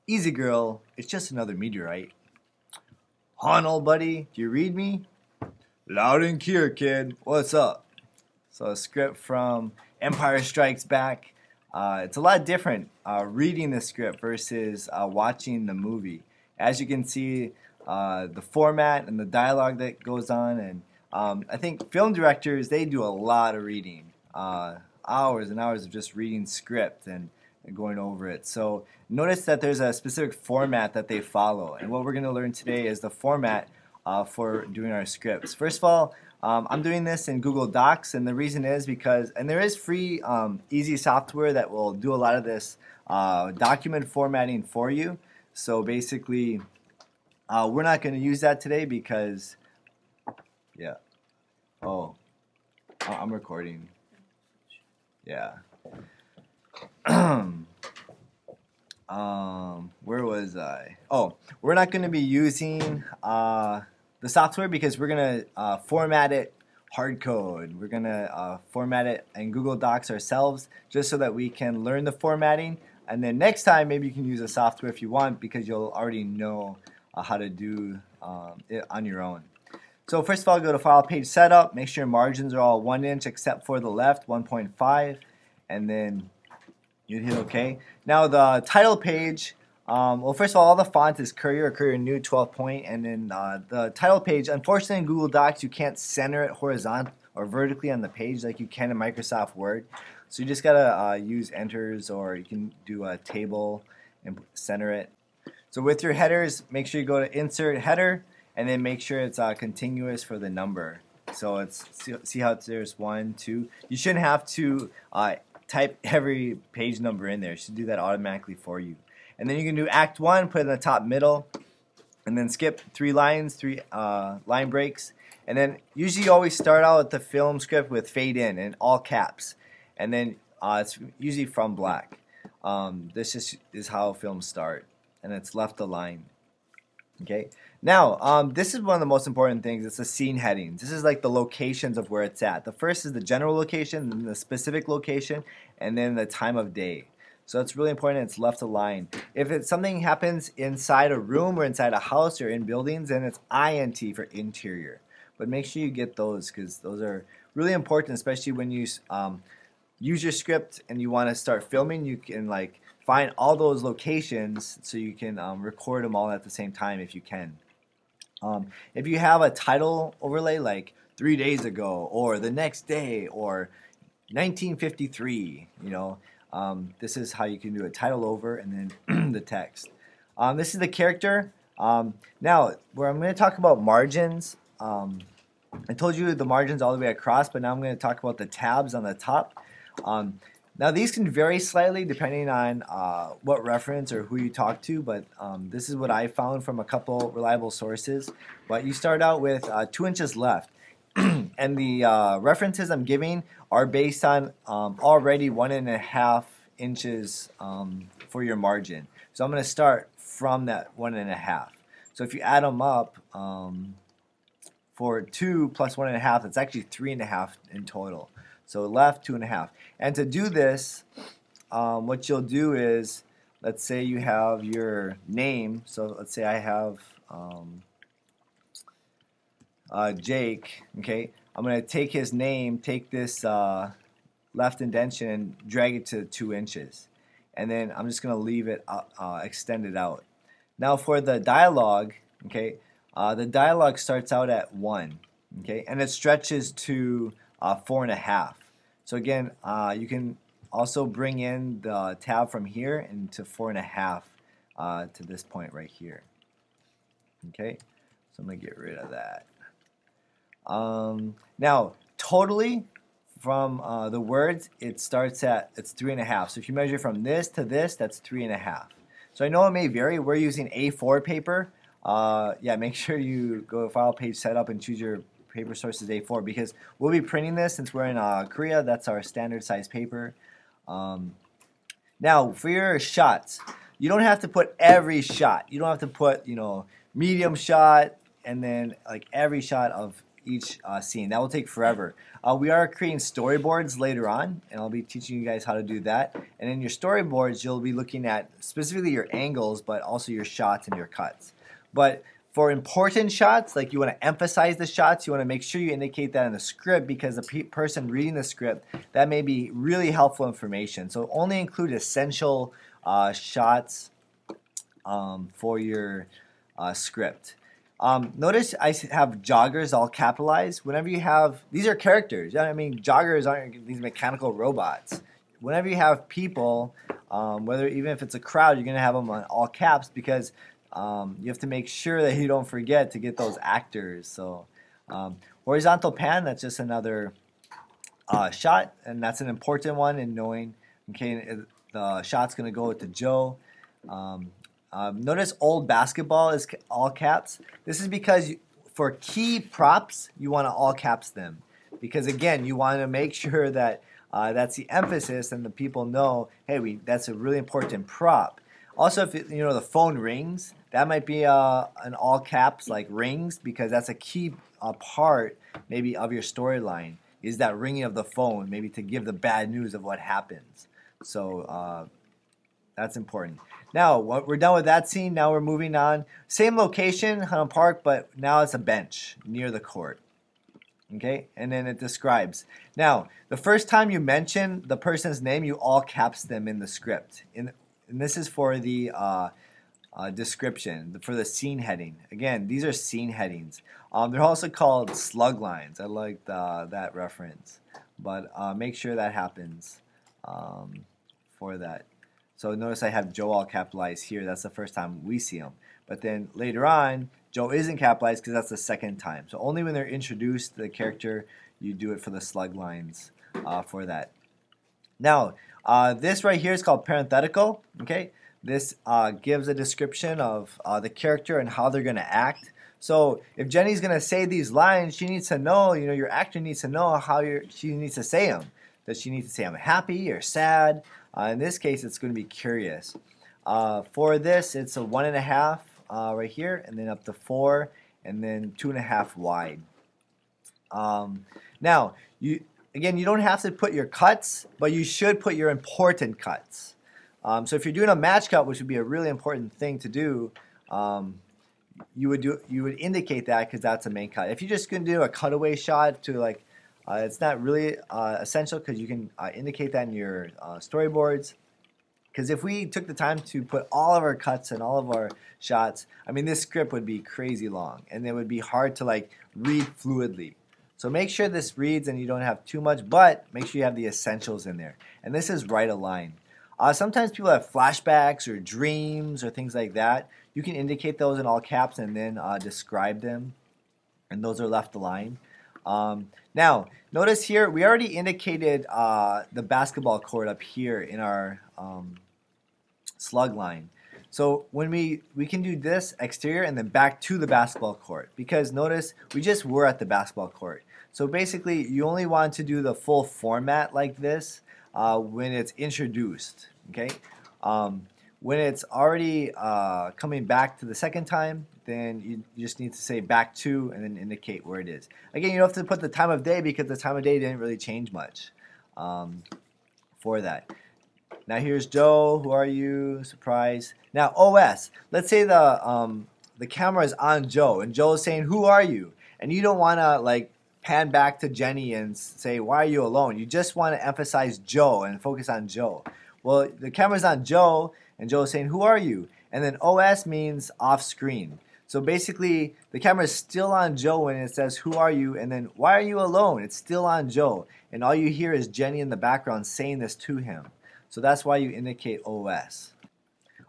Easy girl, it's just another meteorite. Hon, old buddy, do you read me? Loud and clear, kid. What's up? So a script from Empire Strikes Back. It's a lot different reading the script versus watching the movie. As you can see, the format and the dialogue that goes on, and I think film directors they do a lot of reading, hours and hours of just reading script and going over it. So notice that there's a specific format that they follow, and what we're going to learn today is the format for doing our scripts. First of all, I'm doing this in Google Docs, and the reason is because, and there is free, easy software that will do a lot of this document formatting for you. So basically, we're not going to use that today because, yeah. Oh, I'm recording. Yeah. Where was I? Oh, we're not going to be using the software because we're going to format it hard code. We're going to format it in Google Docs ourselves just so that we can learn the formatting. And then next time, maybe you can use the software if you want because you'll already know how to do it on your own. So first of all, go to File Page Setup. Make sure your margins are all 1 inch except for the left, 1.5. And then you'd hit OK. Now the title page, well, first of all the font is Courier or Courier New 12 point, and then the title page, unfortunately in Google Docs you can't center it horizontal or vertically on the page like you can in Microsoft Word. So you just gotta use enters, or you can do a table and center it. So with your headers, make sure you go to Insert Header, and then make sure it's continuous for the number. So it's see how there's 1, 2. You shouldn't have to type every page number in there. It should do that automatically for you. And then you can do Act 1, put it in the top middle, and then skip 3 lines, 3 line breaks. And then usually you always start out with the film script with fade in all caps. And then it's usually from black. This is how films start. And it's left align. Okay. Now, this is one of the most important things. It's the scene headings. This is like the locations of where it's at. The first is the general location, then the specific location, and then the time of day. So it's really important it's left aligned. If it's something happens inside a room or inside a house or in buildings, then it's INT for interior. But make sure you get those because those are really important, especially when you use your script and you want to start filming. You can like find all those locations so you can record them all at the same time if you can. If you have a title overlay like 3 days ago or the next day or 1953, you know, this is how you can do a title over and then the text. This is the character. Now, where I'm going to talk about margins. I told you the margins all the way across, but now I'm going to talk about the tabs on the top. Now these can vary slightly depending on what reference or who you talk to, but this is what I found from a couple reliable sources. But you start out with 2 inches left, and the references I'm giving are based on already 1.5 inches for your margin. So I'm going to start from that 1.5. So if you add them up, for 2 plus 1.5, that's actually 3.5 in total. So left 2.5. And to do this, what you'll do is, let's say you have your name. So let's say I have Jake. Okay, I'm going to take his name, take this left indentation, and drag it to 2 inches. And then I'm just going to leave it extended out. Now for the dialogue, okay, the dialogue starts out at 1, okay, and it stretches to 4.5. So again, you can also bring in the tab from here into 4.5 to this point right here. Okay, so I'm gonna get rid of that. Now, totally from the words, it starts at it's 3.5. So if you measure from this to this, that's 3.5. So I know it may vary. We're using A4 paper. Yeah, make sure you go to File Page Setup and choose your paper source is A4 because we'll be printing this since we're in Korea. That's our standard size paper. Now for your shots, you don't have to put every shot. You don't have to put, you know, medium shot and then like every shot of each scene. That will take forever. We are creating storyboards later on, and I'll be teaching you guys how to do that. And in your storyboards, you'll be looking at specifically your angles, but also your shots and your cuts. But for important shots, like you want to emphasize the shots, you want to make sure you indicate that in the script, because the person reading the script, that may be really helpful information. So only include essential shots for your script. Notice I have joggers all capitalized. Whenever you have, these are characters. I mean, joggers aren't these mechanical robots. Whenever you have people, even if it's a crowd, you're going to have them on all caps, because you have to make sure that you don't forget to get those actors. So horizontal pan, that's just another shot, and that's an important one in knowing, okay, the shot's going to go to Joe. Notice old basketball is all caps. This is because for key props, you want to all caps them. Because again, you want to make sure that that's the emphasis and the people know, hey, that's a really important prop. Also, if the phone rings, that might be an all caps like rings, because that's a key part maybe of your storyline, is that ringing of the phone, maybe to give the bad news of what happens. So that's important. Now, we're done with that scene. Now we're moving on. Same location, Hunt Park, but now it's a bench near the court. Okay, and then it describes. Now, the first time you mention the person's name, you all caps them in the script. And this is for the description, for the scene heading. Again, these are scene headings. They're also called slug lines. I like that reference. But make sure that happens for that. So notice I have Joe all capitalized here. That's the first time we see him. But then later on, Joe isn't capitalized because that's the second time. So only when they're introduced to the character, you do it for the slug lines for that. Now, this right here is called parenthetical. Okay, this gives a description of the character and how they're going to act. So if Jenny's going to say these lines, she needs to know, your actor needs to know how she needs to say them. Does she need to say I'm happy or sad? In this case, it's going to be curious. For this, it's a 1.5 right here, and then up to 4, and then 2.5 wide. Now, you don't have to put your cuts, but you should put your important cuts. So if you're doing a match cut, which would be a really important thing to do, you would indicate that, because that's a main cut. If you're just going to do a cutaway shot to it's not really essential, because you can indicate that in your storyboards. Because if we took the time to put all of our cuts and all of our shots, I mean, this script would be crazy long, and it would be hard to read fluidly. So make sure this reads and you don't have too much, but make sure you have the essentials in there. And this is right aligned. Sometimes people have flashbacks or dreams or things like that. You can indicate those in all caps and then describe them, and those are left aligned. Now, notice here, we already indicated the basketball court up here in our slug line. So when we can do this exterior and then back to the basketball court, because notice we just were at the basketball court. So basically, you only want to do the full format like this when it's introduced, okay? When it's already coming back to the second time, then you just need to say back to and then indicate where it is. Again, you don't have to put the time of day, because the time of day didn't really change much for that. Now here's Joe. Who are you? Surprise. Now OS. Let's say the camera is on Joe, and Joe is saying, "Who are you?" And you don't want to pan back to Jenny and say, "Why are you alone?" You just want to emphasize Joe and focus on Joe. Well, the camera's on Joe, and Joe is saying, "Who are you?" And then OS means off screen. So basically, the camera is still on Joe when it says, "Who are you?" And then, "Why are you alone?" It's still on Joe. And all you hear is Jenny in the background saying this to him. So that's why you indicate OS.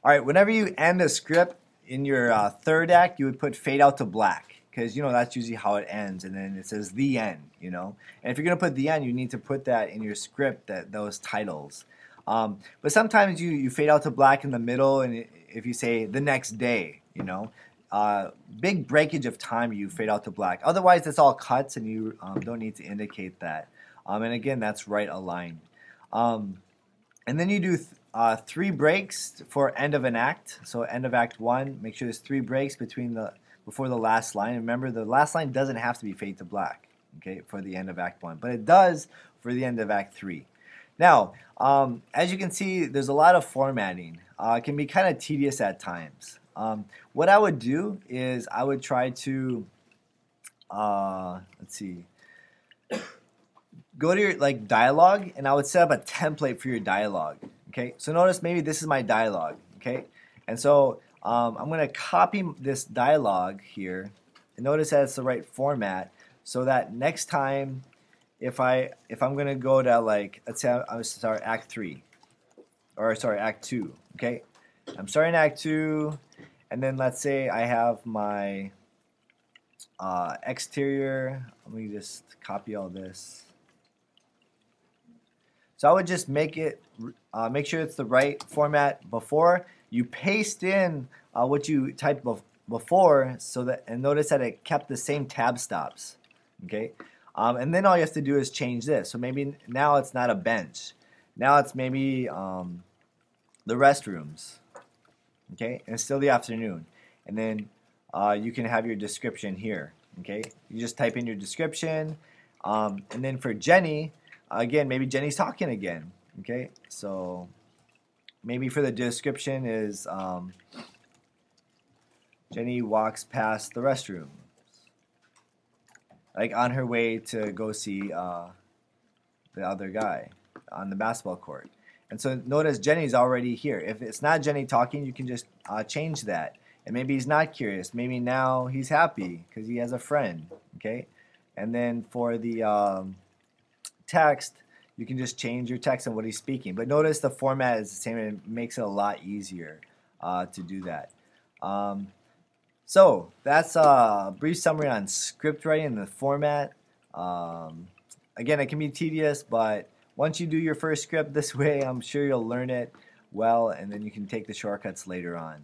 All right, whenever you end a script in your third act, you would put fade out to black, because that's usually how it ends, and then it says the end, And if you're going to put the end, you need to put that in your script, those titles. But sometimes you fade out to black in the middle, and if you say the next day, big breakage of time, you fade out to black. Otherwise, it's all cuts, and you don't need to indicate that. And again, that's right aligned. And then you do 3 breaks for end of an act. So end of act 1, make sure there's 3 breaks between the before the last line. Remember, the last line doesn't have to be fade to black, okay, for the end of Act 1, but it does for the end of Act 3. Now, as you can see, there's a lot of formatting. It can be kind of tedious at times. What I would do is I would try to, let's see, go to your dialogue, and I would set up a template for your dialogue. Okay, so notice maybe this is my dialogue. Okay, and so I'm going to copy this dialogue here, and notice that it's the right format, so that next time, if I'm going to go to let's say I was start Act 3, or sorry, Act 2. Okay, I'm starting Act 2, and then let's say I have my exterior. Let me just copy all this. So I would just make sure it's the right format before you paste in what you typed before, so that, and notice that it kept the same tab stops. Okay, and then all you have to do is change this. So maybe now it's not a bench. Now it's maybe the restrooms. Okay, and it's still the afternoon, and then you can have your description here. Okay, you just type in your description, and then for Jenny. Again, maybe Jenny's talking again. Okay, so maybe for the description is Jenny walks past the restroom, like on her way to go see the other guy on the basketball court. And so notice Jenny's already here. If it's not Jenny talking, you can just change that. And maybe he's not curious. Maybe now he's happy because he has a friend. Okay, and then for the text, you can just change your text and what he's speaking. But notice the format is the same, and it makes it a lot easier to do that. So that's a brief summary on script writing and the format. Again, it can be tedious, but once you do your first script this way, I'm sure you'll learn it well, and then you can take the shortcuts later on.